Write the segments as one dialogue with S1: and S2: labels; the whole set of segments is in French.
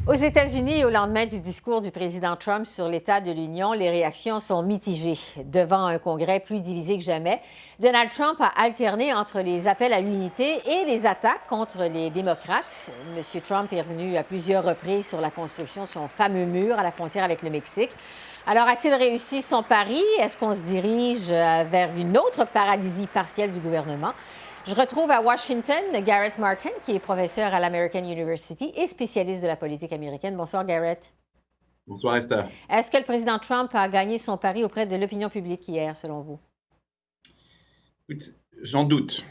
S1: Aux États-Unis, au lendemain du discours du président Trump sur l'état de l'Union, les réactions sont mitigées. Devant un Congrès plus divisé que jamais, Donald Trump a alterné entre les appels à l'unité et les attaques contre les démocrates. M. Trump est revenu à plusieurs reprises sur la construction de son fameux mur à la frontière avec le Mexique. Alors, a-t-il réussi son pari? Est-ce qu'on se dirige vers une autre paralysie partielle du gouvernement? Je retrouve à Washington Garrett Martin, qui est professeur à l'American University et spécialiste de la politique américaine. Bonsoir, Garrett.
S2: Bonsoir, Esther.
S1: Est-ce que le président Trump a gagné son pari auprès de l'opinion publique hier, selon vous?
S2: J'en doute.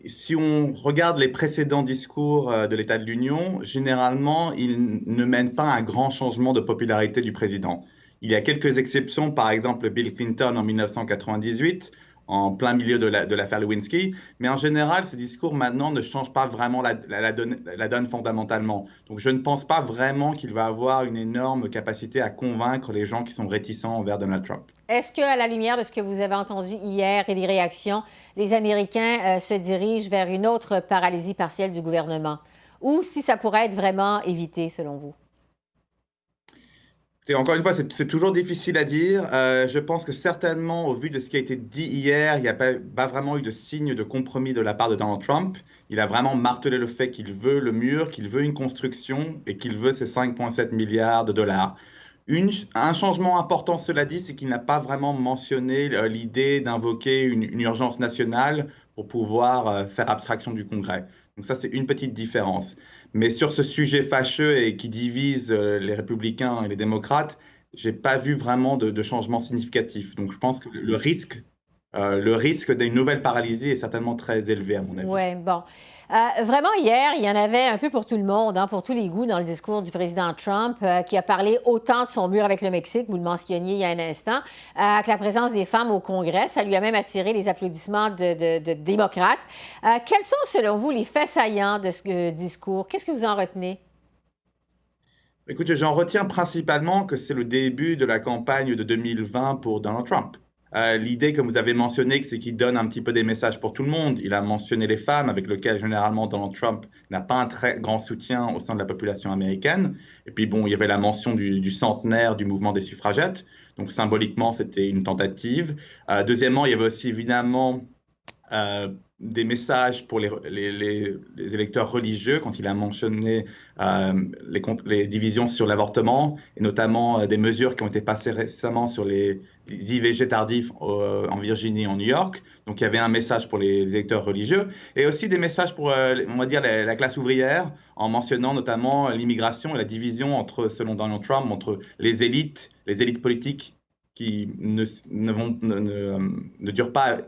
S2: Si on regarde les précédents discours de l'État de l'Union, généralement, ils ne mènent pas à un grand changement de popularité du président. Il y a quelques exceptions, par exemple Bill Clinton en 1998, en plein milieu de l'affaire Lewinsky. Mais en général, ces discours maintenant ne changent pas vraiment la donne fondamentalement. Donc je ne pense pas vraiment qu'il va avoir une énorme capacité à convaincre les gens qui sont réticents envers Donald Trump.
S1: Est-ce qu'à la lumière de ce que vous avez entendu hier et des réactions, les Américains se dirigent vers une autre paralysie partielle du gouvernement? Ou si ça pourrait être vraiment évité, selon vous?
S2: Et encore une fois, c'est toujours difficile à dire. Je pense que certainement, au vu de ce qui a été dit hier, il n'y a pas vraiment eu de signe de compromis de la part de Donald Trump. Il a vraiment martelé le fait qu'il veut le mur, qu'il veut une construction et qu'il veut ses 5,7 milliards de dollars. Un changement important, cela dit, c'est qu'il n'a pas vraiment mentionné l'idée d'invoquer une urgence nationale pour pouvoir faire abstraction du Congrès. Donc ça, c'est une petite différence. Mais sur ce sujet fâcheux et qui divise les républicains et les démocrates, j'ai pas vu vraiment de changement significatif. Donc je pense que le risque d'une nouvelle paralysie est certainement très élevé, à mon avis.
S1: Oui, bon. Vraiment, hier, il y en avait un peu pour tout le monde, hein, pour tous les goûts dans le discours du président Trump, qui a parlé autant de son mur avec le Mexique, vous le mentionniez il y a un instant, que la présence des femmes au Congrès. Ça lui a même attiré les applaudissements de démocrates. Quels sont, selon vous, les faits saillants de ce discours? Qu'est-ce que vous en retenez?
S2: Écoutez, j'en retiens principalement que c'est le début de la campagne de 2020 pour Donald Trump. L'idée, comme vous avez mentionné, c'est qu'il donne un petit peu des messages pour tout le monde. Il a mentionné les femmes, avec lesquelles généralement Donald Trump n'a pas un très grand soutien au sein de la population américaine. Et puis bon, il y avait la mention du centenaire du mouvement des suffragettes. Donc symboliquement, c'était une tentative. Deuxièmement, il y avait aussi évidemment des messages pour les électeurs religieux quand il a mentionné les divisions sur l'avortement et notamment des mesures qui ont été passées récemment sur les IVG tardifs en Virginie et en New York. Donc il y avait un message pour les électeurs religieux et aussi des messages pour, on va dire, la classe ouvrière en mentionnant notamment l'immigration et la division entre, selon Donald Trump, entre les élites politiques qui ne durent pas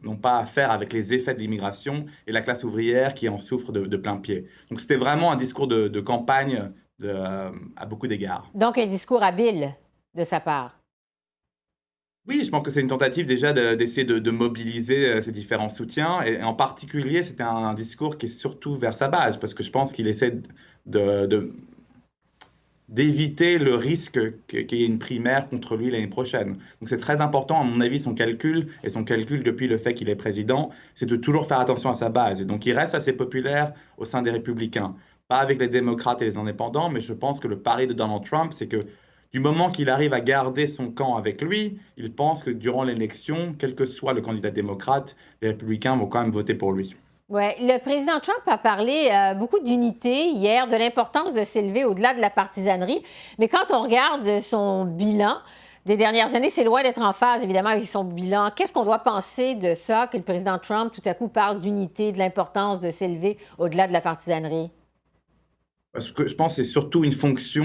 S2: n'ont pas à faire avec les effets de l'immigration et la classe ouvrière qui en souffre de plein pied. Donc c'était vraiment un discours de campagne à beaucoup d'égards.
S1: Donc, un discours habile de sa part.
S2: Oui, je pense que c'est une tentative déjà d'essayer de mobiliser ces différents soutiens. Et en particulier, c'était un discours qui est surtout vers sa base, parce que je pense qu'il essaie d'éviter le risque qu'il y ait une primaire contre lui l'année prochaine. Donc c'est très important, à mon avis, son calcul depuis le fait qu'il est président, c'est de toujours faire attention à sa base. Et donc il reste assez populaire au sein des républicains. Pas avec les démocrates et les indépendants, mais je pense que le pari de Donald Trump, c'est que du moment qu'il arrive à garder son camp avec lui, il pense que durant l'élection, quel que soit le candidat démocrate, les républicains vont quand même voter pour lui.
S1: Oui, le président Trump a parlé beaucoup d'unité hier, de l'importance de s'élever au-delà de la partisanerie. Mais quand on regarde son bilan des dernières années, c'est loin d'être en phase, évidemment, avec son bilan. Qu'est-ce qu'on doit penser de ça, que le président Trump, tout à coup, parle d'unité, de l'importance de s'élever au-delà de la partisanerie?
S2: Parce que je pense que c'est surtout une fonction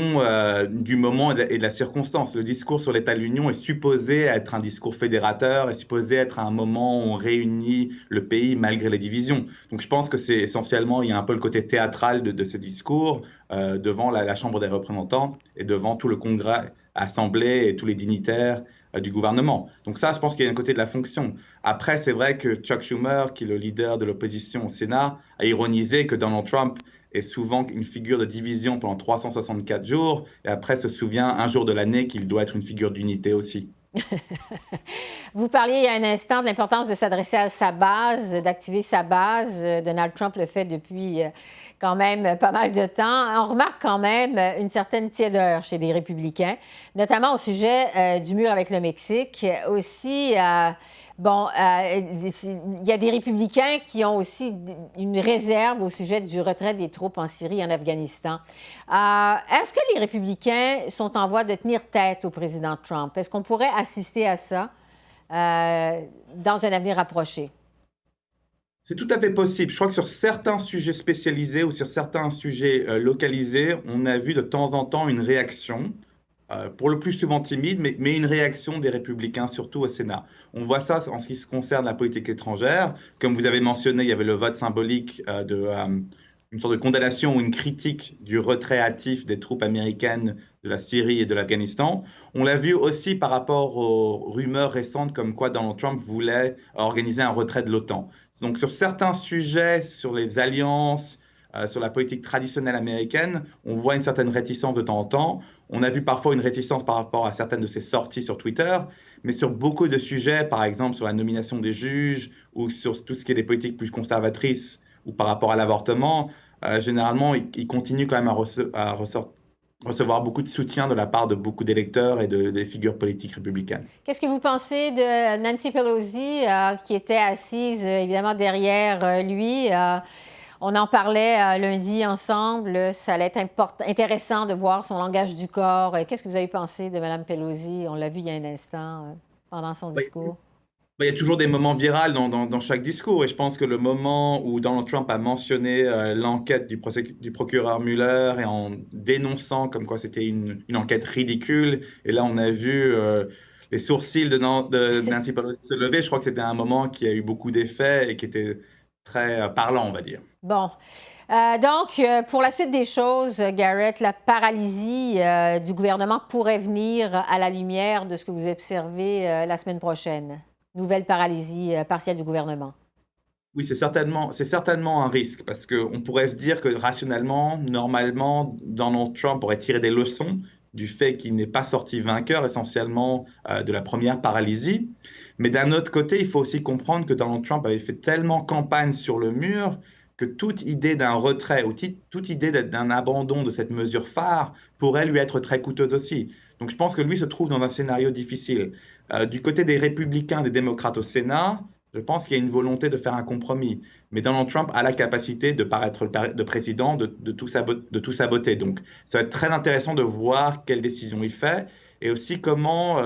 S2: du moment et de la circonstance. Le discours sur l'état de l'Union est supposé être un discours fédérateur, est supposé être un moment où on réunit le pays malgré les divisions. Donc je pense que c'est essentiellement, il y a un peu le côté théâtral de ce discours devant la Chambre des représentants et devant tout le Congrès, Assemblée et tous les dignitaires du gouvernement. Donc ça, je pense qu'il y a un côté de la fonction. Après, c'est vrai que Chuck Schumer, qui est le leader de l'opposition au Sénat, a ironisé que Donald Trump est souvent une figure de division pendant 364 jours, et après se souvient un jour de l'année qu'il doit être une figure d'unité aussi.
S1: Vous parliez il y a un instant de l'importance de s'adresser à sa base, d'activer sa base. Donald Trump le fait depuis quand même pas mal de temps. On remarque quand même une certaine tiédeur chez les républicains, notamment au sujet du mur avec le Mexique. Aussi, il y a des républicains qui ont aussi une réserve au sujet du retrait des troupes en Syrie et en Afghanistan. Est-ce que les républicains sont en voie de tenir tête au président Trump? Est-ce qu'on pourrait assister à ça dans un avenir rapproché?
S2: C'est tout à fait possible. Je crois que sur certains sujets spécialisés ou sur certains sujets localisés, on a vu de temps en temps une réaction, pour le plus souvent timide, mais une réaction des républicains, surtout au Sénat. On voit ça en ce qui concerne la politique étrangère. Comme vous avez mentionné, il y avait le vote symbolique une sorte de condamnation ou une critique du retrait hâtif des troupes américaines de la Syrie et de l'Afghanistan. On l'a vu aussi par rapport aux rumeurs récentes comme quoi Donald Trump voulait organiser un retrait de l'OTAN. Donc sur certains sujets, sur les alliances, sur la politique traditionnelle américaine, on voit une certaine réticence de temps en temps. On a vu parfois une réticence par rapport à certaines de ses sorties sur Twitter, mais sur beaucoup de sujets, par exemple sur la nomination des juges ou sur tout ce qui est des politiques plus conservatrices ou par rapport à l'avortement, généralement, il continue quand même à recevoir beaucoup de soutien de la part de beaucoup d'électeurs et des figures politiques républicaines.
S1: Qu'est-ce que vous pensez de Nancy Pelosi, qui était assise évidemment derrière lui? On en parlait lundi ensemble. Ça allait être intéressant de voir son langage du corps. Qu'est-ce que vous avez pensé de Mme Pelosi? On l'a vu il y a un instant pendant son discours.
S2: Il y a toujours des moments virals dans chaque discours et je pense que le moment où Donald Trump a mentionné l'enquête du procureur Mueller et en dénonçant comme quoi c'était une enquête ridicule, et là on a vu les sourcils de Nancy Pelosi se lever, je crois que c'était un moment qui a eu beaucoup d'effets et qui était très parlant, on va dire.
S1: Bon. Donc, pour la suite des choses, Garrett, la paralysie du gouvernement pourrait venir à la lumière de ce que vous observez la semaine prochaine. Nouvelle paralysie partielle du gouvernement.
S2: Oui, c'est certainement un risque parce qu'on pourrait se dire que rationnellement, normalement, Donald Trump aurait tiré des leçons du fait qu'il n'est pas sorti vainqueur essentiellement de la première paralysie. Mais d'un autre côté, il faut aussi comprendre que Donald Trump avait fait tellement campagne sur le mur que toute idée d'un retrait ou toute idée d'un abandon de cette mesure phare pourrait lui être très coûteuse aussi. Donc je pense que lui se trouve dans un scénario difficile. Du côté des républicains, des démocrates au Sénat, je pense qu'il y a une volonté de faire un compromis. Mais Donald Trump a la capacité de paraître le président de tout saboter. Donc ça va être très intéressant de voir quelles décisions il fait et aussi comment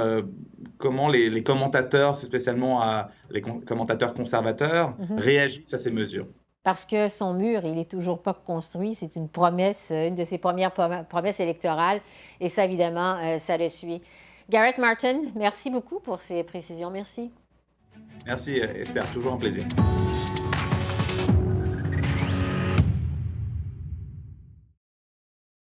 S2: les commentateurs, spécialement les commentateurs conservateurs, réagissent à ces mesures.
S1: Parce que son mur, il n'est toujours pas construit. C'est une promesse, une de ses premières promesses électorales. Et ça, évidemment, ça le suit. Garrett Martin, merci beaucoup pour ces précisions. Merci.
S2: Merci, Esther. Toujours un plaisir.